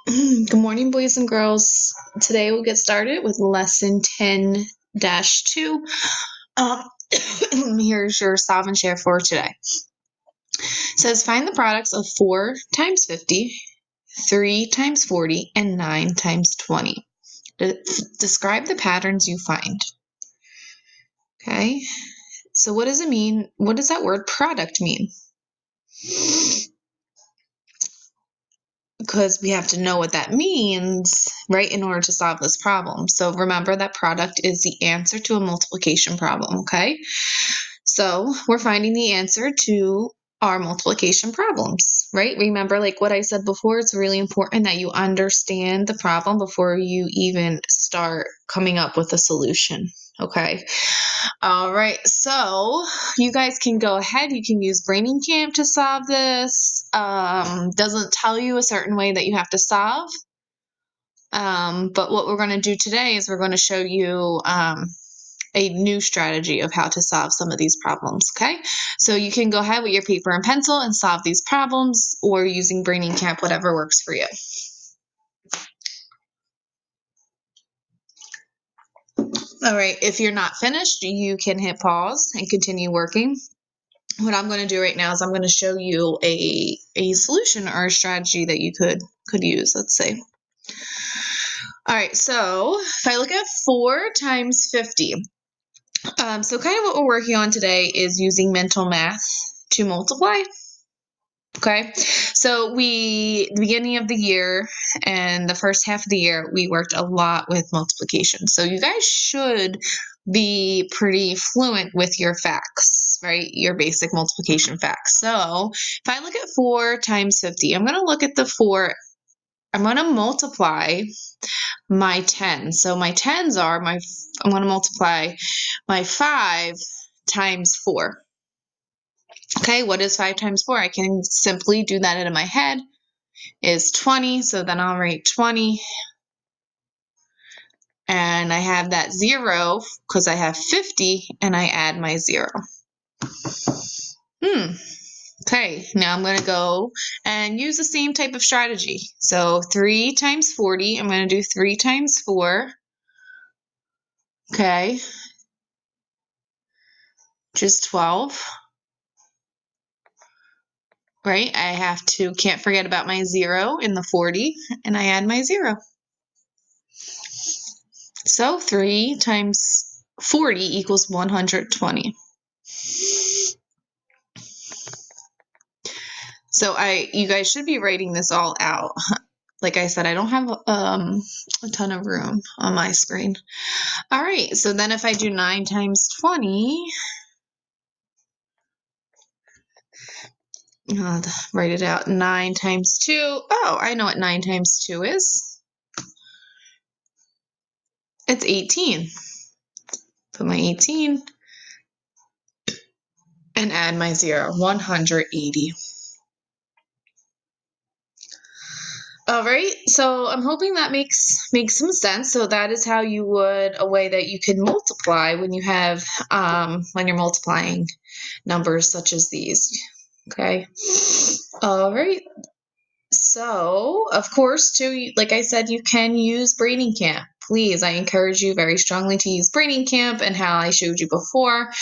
Good morning, boys and girls. Today we'll get started with lesson 10-2. Here's your solve and share for today. It says find the products of 4 times 50, 3 times 40, and 9 times 20. Describe the patterns you find. Okay, so what does it mean? What does that word product mean? Because we have to know what that means, right, in order to solve this problem. So remember that product is the answer to a multiplication problem, okay? So we're finding the answer to our multiplication problems, right? Remember, like what I said before, it's really important that you understand the problem before you even start coming up with a solution, okay? All right, so you guys can go ahead. You can use Braining Camp to solve this. Doesn't tell you a certain way that you have to solve. But what we're going to do today is we're going to show you a new strategy of how to solve some of these problems, okay? So you can go ahead with your paper and pencil and solve these problems, or using Braining Camp, whatever works for you. All right, if you're not finished, you can hit pause and continue working. What I'm going to do right now is I'm going to show you a solution or a strategy that you could use, let's say. All right, so if I look at 4 times 50, so kind of what we're working on today is using mental math to multiply. Okay, so the beginning of the year and the first half of the year, we worked a lot with multiplication. So you guys should be pretty fluent with your facts, right? Your basic multiplication facts. So if I look at 4 times 50, I'm going to look at the 4. I'm going to multiply my 10. So my 10s are I'm going to multiply my 5 times 4. Okay, what is 5 times 4? I can simply do that in my head. Is 20, so then I'll write 20. And I have that 0 because I have 50, and I add my 0. Okay, now I'm going to go and use the same type of strategy. So 3 times 40, I'm going to do 3 times 4. Okay, which is 12. Right, I can't forget about my 0 in the 40, and I add my 0. So 3 times 40 equals 120. So you guys should be writing this all out. Like I said, I don't have a ton of room on my screen. All right, so then if I do 9 times 20, I'll write it out. 9 times 2. Oh, I know what 9 times 2 is. It's 18. Put my 18 and add my 0. 180. All right, so I'm hoping that makes some sense. So that is how you would, a way that you could multiply when you have, when you're multiplying numbers such as these, okay? All right, so of course, too, like I said, you can use Braining Camp. Please, I encourage you very strongly to use Braining Camp and how I showed you before,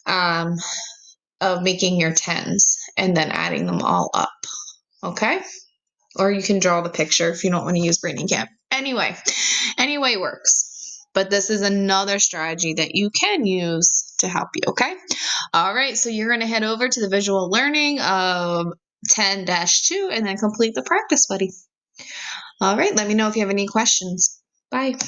of making your 10s and then adding them all up, okay? Or you can draw the picture if you don't want to use Braining Camp. Anyway works. But this is another strategy that you can use to help you, okay? All right, so you're going to head over to the visual learning of 10-2 and then complete the practice buddy. All right, let me know if you have any questions. Bye.